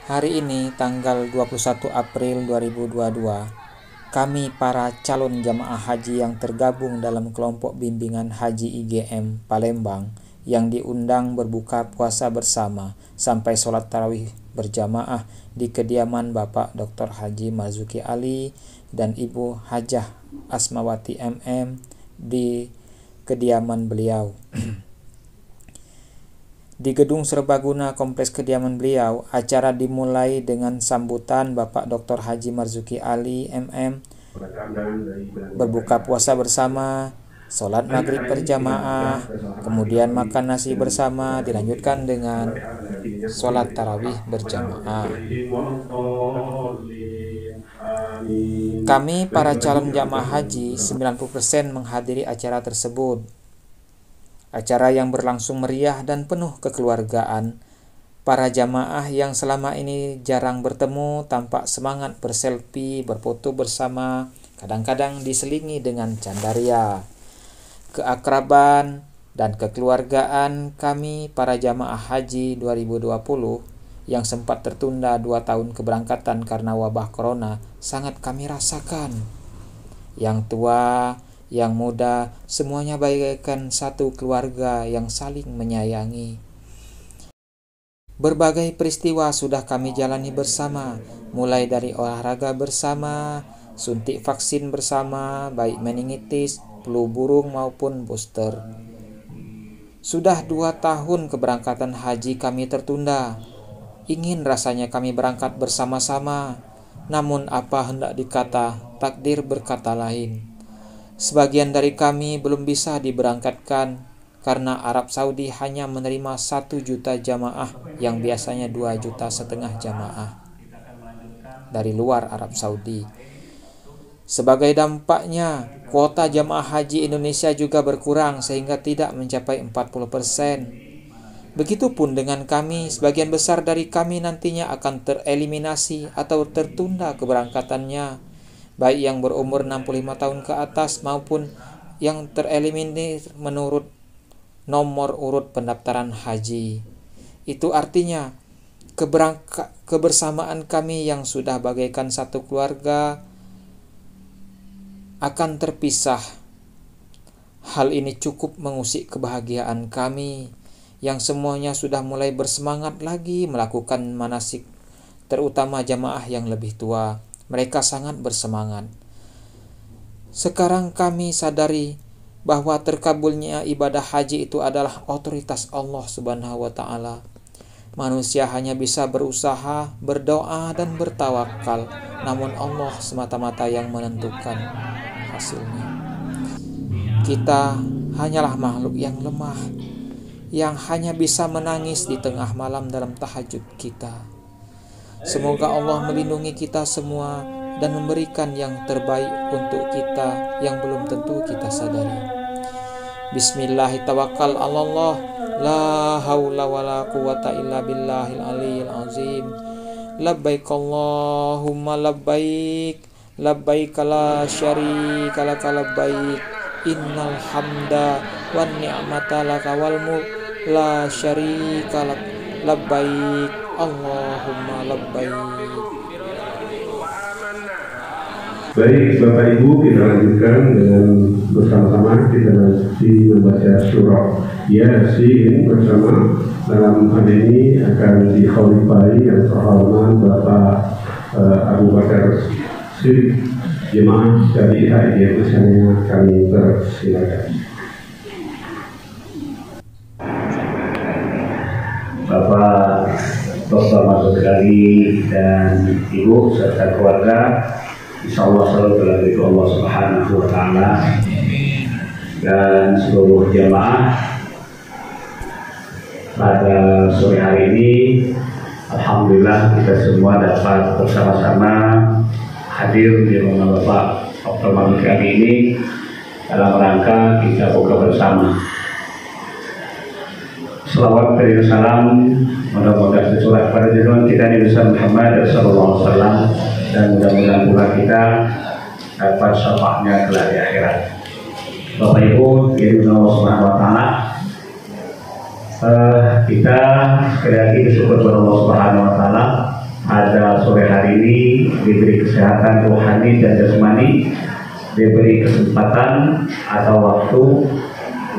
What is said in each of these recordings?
Hari ini tanggal 21 April 2022, kami para calon jamaah haji yang tergabung dalam kelompok bimbingan Haji IGM Palembang yang diundang berbuka puasa bersama sampai sholat tarawih berjamaah di kediaman Bapak Dr. Haji Marzuki Ali dan Ibu Hajah Asmawati MM di kediaman beliau. Di Gedung Serbaguna Kompleks Kediaman beliau, acara dimulai dengan sambutan Bapak Dr. Haji Marzuki Ali MM, berbuka puasa bersama, sholat maghrib berjamaah, kemudian makan nasi bersama, dilanjutkan dengan sholat tarawih berjamaah. Kami para calon jamaah haji 90% menghadiri acara tersebut. Acara yang berlangsung meriah dan penuh kekeluargaan. Para jamaah yang selama ini jarang bertemu tampak semangat berselfie, berfoto bersama, kadang-kadang diselingi dengan candaria. Keakraban dan kekeluargaan kami para jamaah haji 2020 yang sempat tertunda 2 tahun keberangkatan karena wabah corona sangat kami rasakan. Yang tua, yang muda, semuanya bagaikan satu keluarga yang saling menyayangi. Berbagai peristiwa sudah kami jalani bersama, mulai dari olahraga bersama, suntik vaksin bersama, baik meningitis, flu burung maupun booster. Sudah 2 tahun keberangkatan haji kami tertunda. Ingin rasanya kami berangkat bersama-sama, namun apa hendak dikata, takdir berkata lain. Sebagian dari kami belum bisa diberangkatkan karena Arab Saudi hanya menerima 1 juta jamaah yang biasanya 2,5 juta jamaah dari luar Arab Saudi. Sebagai dampaknya, kuota jamaah haji Indonesia juga berkurang sehingga tidak mencapai 40%. Begitupun dengan kami, sebagian besar dari kami nantinya akan tereliminasi atau tertunda keberangkatannya, baik yang berumur 65 tahun ke atas maupun yang tereliminir menurut nomor urut pendaftaran haji. Itu artinya kebersamaan kami yang sudah bagaikan satu keluarga akan terpisah. Hal ini cukup mengusik kebahagiaan kami yang semuanya sudah mulai bersemangat lagi melakukan manasik, terutama jamaah yang lebih tua. Mereka sangat bersemangat. Sekarang kami sadari bahwa terkabulnya ibadah haji itu adalah otoritas Allah Subhanahu wa Ta'ala. Manusia hanya bisa berusaha, berdoa, dan bertawakal, namun Allah semata-mata yang menentukan hasilnya. Kita hanyalah makhluk yang lemah, yang hanya bisa menangis di tengah malam dalam tahajud kita. Semoga Allah melindungi kita semua dan memberikan yang terbaik untuk kita yang belum tentu kita sadari. Bismillahirrahmanirrahim. La haula wala quwata illa billahil aliyil azim. Labbaik Allahumma labbaik. Labbaik la syarika laka labbaik. Innal hamda wan ni'mata laka wal mulk la syarika lak. Labbaik Allahumma labbaik. Baik Bapak Ibu, kita lanjutkan dengan bersama-sama kita nanti membaca surah Yasin bersama. Dalam hal ini akan dikhalifai yang terhormat Bapak Abu Bakar Siddiq, jemaah dari HIGM misalnya, kami persilakan. Bapak Dr. Marzuki Ali dan Ibu serta keluarga, insyaallah selalu berlindung Allah Subhanahu wa Ta'ala, dan seluruh jamaah pada sore hari ini. Alhamdulillah kita semua dapat bersama-sama hadir di rumah Bapak Dr. Marzuki Ali ini dalam rangka kita buka bersama. Salawat dan salam mudah-mudahan tercurah pada junjungan kita Nabi Muhammad SAW, dan mudah-mudahan pula kita dapat syafaatnya kelak di akhirat. Bapak Ibu, ini Allah Subhanahu wa Ta'ala, kita sekali lagi bersyukur kepada Allah Subhanahu wa Ta'ala ini diberi kesehatan rohani dan jasmani, diberi kesempatan atau waktu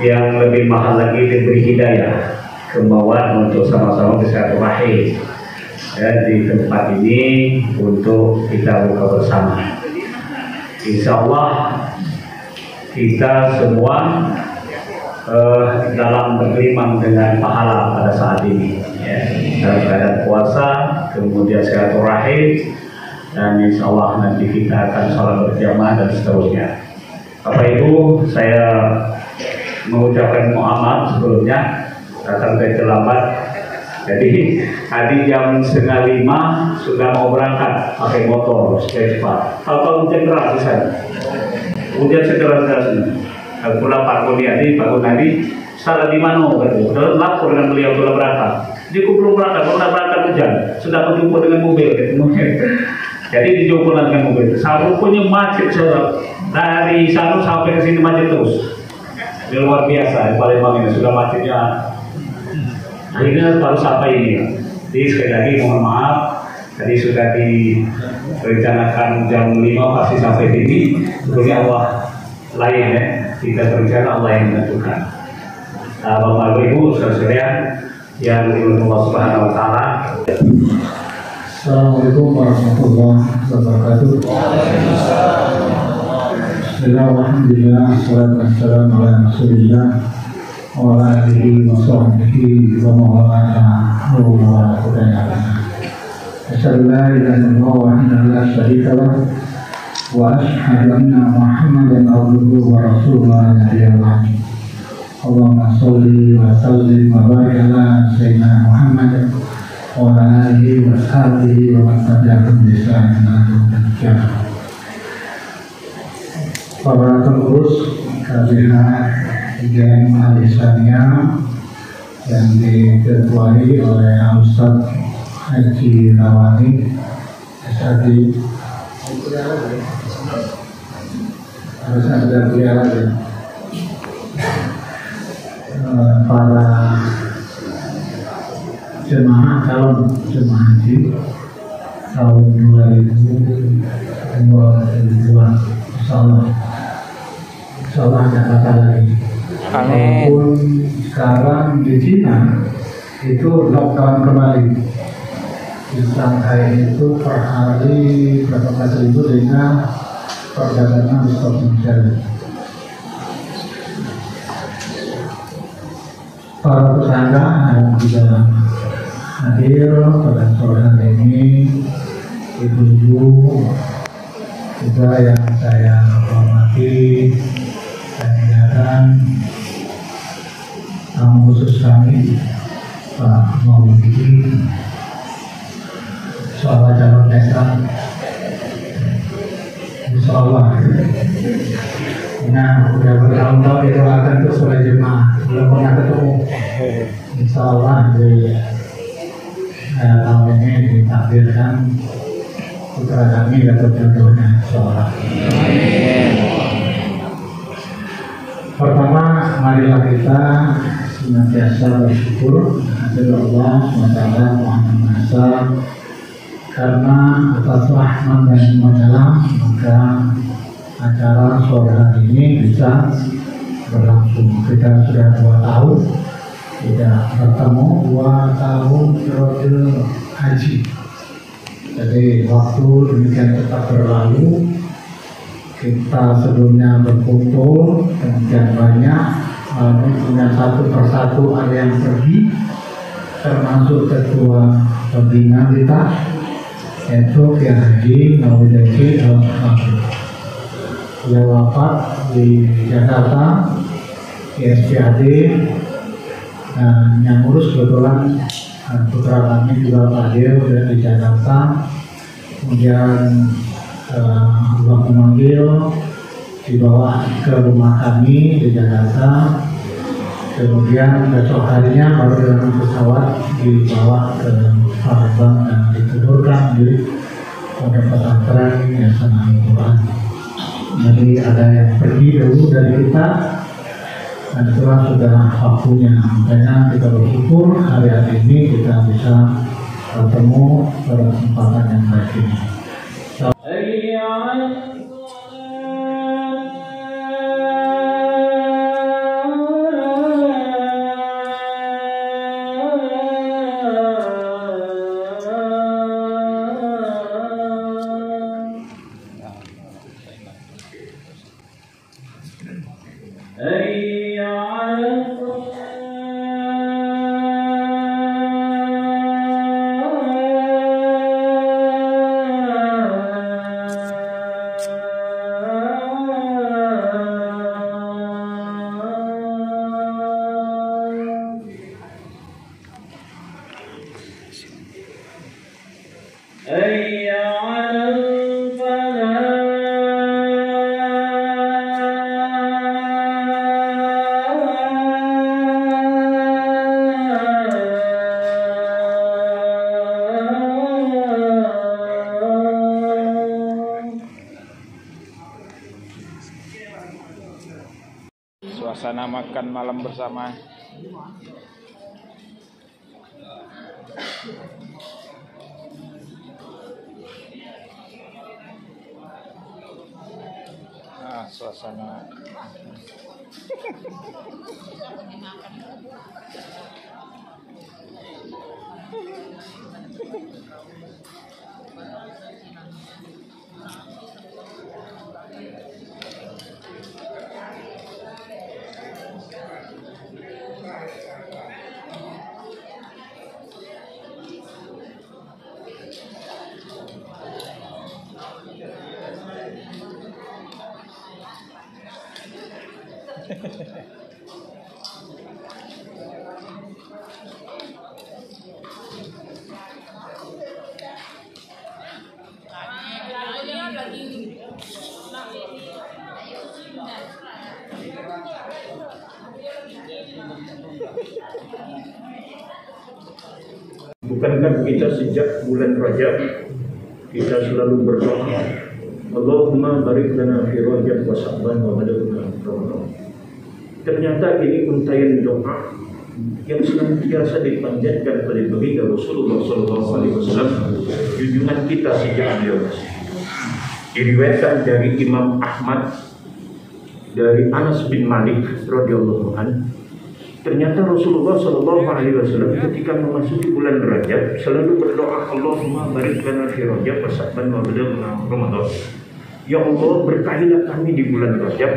yang lebih mahal lagi, diberi hidayah, kemauan untuk sama-sama bersilaturahim di tempat ini untuk kita buka bersama. Insya Allah kita semua dalam bergelimang dengan pahala pada saat ini, ya, dalam keadaan puasa, kemudian silaturahim, dan insya Allah nanti kita akan sholat berjamaah dan seterusnya. Bapak Ibu, saya mengucapkan mohon maaf sebelumnya datang terlambat. Jadi tadi jam 4:30 sudah mau berangkat pakai motor supaya cepat. Kalau hujan deras di sana, hujan sekeras-kerasnya. Pulang Pak Gunadi, salah di mana? Dalam lapor dengan beliau sudah berangkat. Dia belum berangkat hujan, sudah berjumpa dengan mobil. Jadi dijumpa dengan mobil. Rupanya macet dari sana sampai ke sini macet terus. Luar biasa, Palembang ini sudah macetnya. Akhirnya baru sampai ini. Jadi sekali lagi mohon maaf, tadi sudah direncanakan jam 5 pasti sampai sini. Sebetulnya Allah lain, ya, kita berencana, Allah yang menentukan. Bapak Ibu saudara yang dimuliakan Allah Subhanahu Wa Taala. Assalamualaikum warahmatullahi wabarakatuh. Alhamdulillah, wassalatu wassalamu ala Rasulillah wa ala alihi wa sahbihi wa mawalana wa qadana. Asyhadu an la ilaha illallah wahdahu la syarika lah wa asyhadu anna Muhammadan abduhu wa rasuluhu la nabiyya ba'dahu. Allahumma sholli wa sallim wa barik ala sayyidina Muhammad wa ala alihi wa sahbihi wa man tabi'ahum bi ihsan ila yaumil qiyamah. Para pengurus KBH IGM Al-Ihsaniyah yang diketuai oleh Ustaz Haji Rawani SAD, harus ada beliau lagi, para jemaah calon jemaah haji tahun 2022, Insya Allah ada kata lagi. Amin. Walaupun sekarang di Cina itu lockdown kembali. Di Shanghai itu per hari berapa belas ribu dengan perdagangan stop menjadi. Para peserta yang juga hadir pada sore hari ini, ibu-ibu juga yang saya hormati, dan tamu khusus kami Pak Maulidi, soal calon desa, insya Allah. Nah, udah bertahun-tahun itu akan terus oleh jemaah, belum pernah ketemu. Insya Allah di tahun ini ditakdirkan putra kami dapat jodohnya, insya Allah. Pertama, marilah kita senantiasa bersyukur kepada Allah SWT Maha Kuasa, karena atas rahmat dan dalam maka acara sore hari ini bisa berlangsung. Kita sudah 2 tahun tidak bertemu, 2 tahun periode haji. Jadi waktu demikian tetap berlalu. Kita sebelumnya berkumpul demikian banyak, lalu kemudian satu persatu ada yang pergi, termasuk ketua pembina kita, yaitu Kiai Haji Maulidi Al-Fatih. Beliau wafat di Jakarta, ISPAD, dan yang ngurus kebetulan putra kami juga hadir di Jakarta. Kemudian Allah memanggil, dibawa ke rumah kami di Jakarta. Kemudian besok harinya baru dengan pesawat dibawa ke Palembang dan dikuburkan di pondok pesantren Yayasan Al-Quran. Jadi ada yang pergi dulu dari kita, dan itulah sudah waktunya. Makanya kita bersyukur hari ini kita bisa bertemu pada kesempatan yang baik ini. Suasana makan malam bersama. Suasana. Bukankah kita sejak bulan Rajab kita selalu berdoa, Allahumma barik lana fi Rajab wa Sya'ban wa balighna Ramadan. Ternyata ini untayan doa yang senantiasa dipanjatkan oleh baginda Rasulullah SAW, junjungan kita sejak beliau masih. Diriwayatkan dari Imam Ahmad dari Anas bin Malik radhiyallahu anhu, ternyata Rasulullah SAW ketika memasuki bulan Rajab selalu berdoa, Allahumma barik lana fi Rajab wa Sya'ban wa balighna Ramadan. Ya Allah, berkahilah kami di bulan Rajab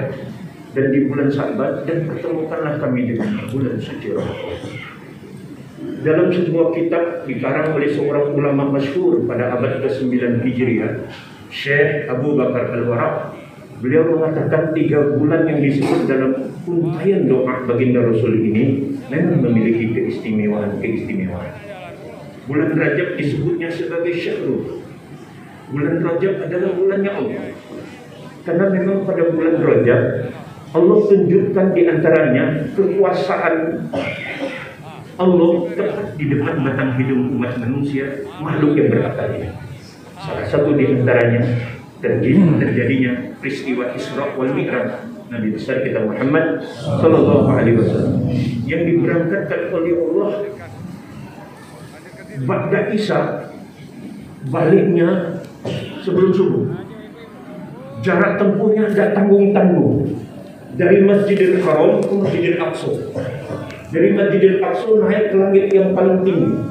dan di bulan Sya'ban, dan pertemukanlah kami dengan bulan suci Ramadan. Dalam sebuah kitab dikarang oleh seorang ulama masyhur pada abad ke-9 Hijriah, Syekh Abu Bakar Al-Warraq, beliau mengatakan 3 bulan yang disebut dalam untayan doa baginda Rasul ini memang memiliki keistimewaan. Bulan Rajab disebutnya sebagai Syahrul. Bulan Rajab adalah bulannya Allah. Karena memang pada bulan Rajab Allah tunjukkan di antaranya kekuasaan Allah tepat di depan batang hidung umat manusia, makhluk yang berakal ini. Salah satu di antaranya terjadinya peristiwa Isra wal Mi'raj Nabi besar kita Muhammad sallallahu alaihi wasallam yang diberangkatkan oleh Allah ba'da Isya, baliknya sebelum subuh. Jarak tempuhnya tidak tanggung-tanggung, dari Masjidil Haram ke Masjidil Aqsa. Dari Masjidil Aqsa naik ke langit yang paling tinggi,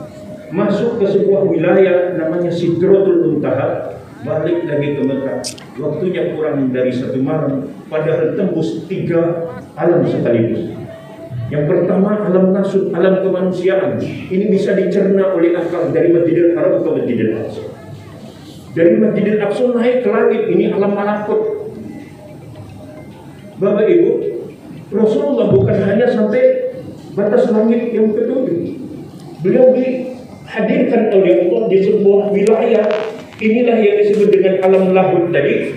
masuk ke sebuah wilayah namanya Sidratul Muntaha, balik lagi ke Mekah. Waktunya kurang dari 1 malam, padahal tembus 3 alam sekaligus. Yang pertama alam nasut, alam kemanusiaan. Ini bisa dicerna oleh akal dari Masjidil Haram ke Masjidil Aqsa. Dari Masjidil Aqsa naik ke langit, ini alam malakut. Bapak Ibu, Rasulullah bukan hanya sampai batas langit yang ke-7. Beliau dihadirkan oleh Allah di sebuah wilayah. Inilah yang disebut dengan alam lahud tadi,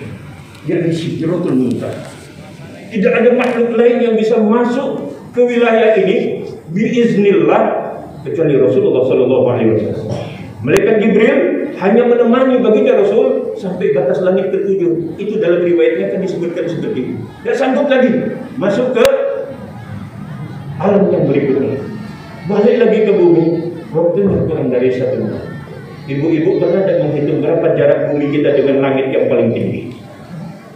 yakni Sidratul Muntaha. Tidak ada makhluk lain yang bisa masuk ke wilayah ini biiznillah kecuali Rasulullah SAW. Malaikat Jibril hanya menemani baginda Rasul sampai batas langit ke-7. Itu dalam riwayatnya kan disebutkan seperti itu. Tidak sanggup lagi masuk ke alam yang berikutnya. Balik lagi ke bumi, waktunya kurang dari 1 malam. Ibu-ibu pernah tidak menghitung berapa jarak bumi kita dengan langit yang paling tinggi?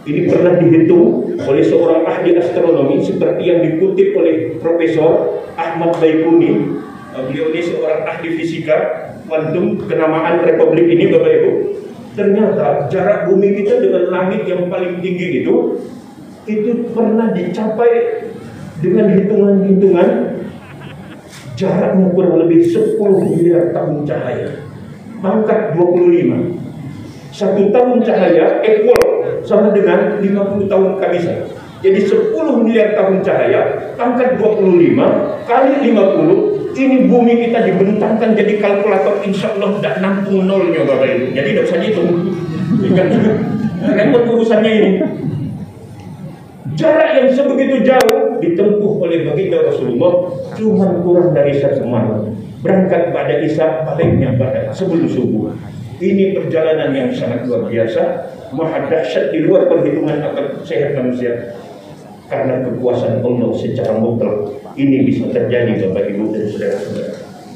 Ini pernah dihitung oleh seorang ahli astronomi seperti yang dikutip oleh Profesor Ahmad Baikuni. Beliau ini seorang ahli fisika kuantum kenamaan Republik ini, Bapak Ibu. Ternyata jarak bumi kita dengan langit yang paling tinggi itu pernah dicapai dengan hitungan-hitungan jaraknya kurang lebih 10 miliar tahun cahaya. Pangkat 25. 1 tahun cahaya equal sama dengan 50 tahun kabisan. Jadi 10 miliar tahun cahaya pangkat 25 kali 50, ini bumi kita dibentangkan jadi kalkulator, insya Allah tidak nampung nolnya Bapak Ibu. Jadi tidak usah dihitung. Repot urusannya ini. Jarak yang sebegitu jauh ditempuh oleh baginda Rasulullah cuma kurang dari 1 malam. Berangkat pada Isya, baliknya pada sebelum subuh. Ini perjalanan yang sangat luar biasa, maha dahsyat di luar perhitungan akal sehat manusia. Karena kekuasaan Allah secara mutlak ini bisa terjadi Bapak Ibu dan saudara-saudara.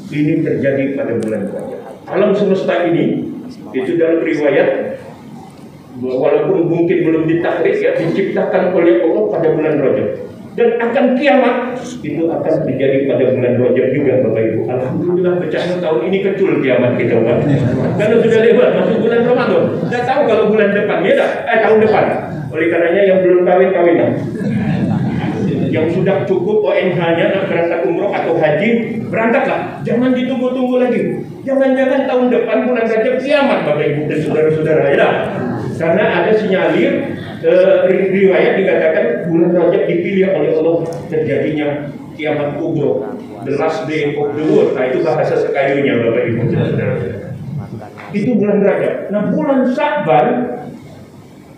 Ini terjadi pada bulan Rajab. Alam semesta ini itu dalam riwayat, walaupun mungkin belum ditahrif ya, diciptakan oleh Allah pada bulan Rajab. Dan akan kiamat itu akan terjadi pada bulan Rajab juga Bapak Ibu. Alhamdulillah bercahaya tahun ini kecil kiamat kita Pak. Karena sudah lewat masuk bulan Ramadan. Sudah tahu kalau bulan depan ya dah, tahun depan. Oleh karenanya yang belum kawin lah. Yang sudah cukup ONH-nya nak berangkat umroh atau haji, berangkatlah. Jangan ditunggu-tunggu lagi. Jangan-jangan tahun depan bulan Rajab kiamat Bapak Ibu dan saudara-saudara ya dah. Karena ada sinyalir riwayat dikatakan bulan Rajab dipilih oleh Allah terjadinya kiamat kubro, the last day of the world. Nah, itu bahasa sekayunya Bapak Ibu dan saudara. Itu bulan Rajab. Nah, bulan Sya'ban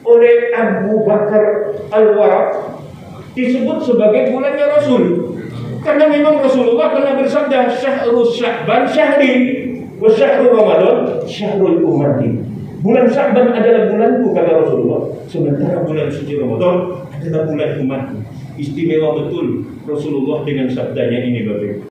oleh Abu Bakar Al-Warraq disebut sebagai bulannya Rasul. Karena memang Rasulullah pernah bersabda, syahrul Sya'ban syahri wa syahrul Ramadan syahrul ummati. Bulan Sya'ban adalah bulanku kata Rasulullah, sementara bulan suci Ramadan adalah bulan umatku. Istimewa betul Rasulullah dengan sabdanya ini Bapak Ibu.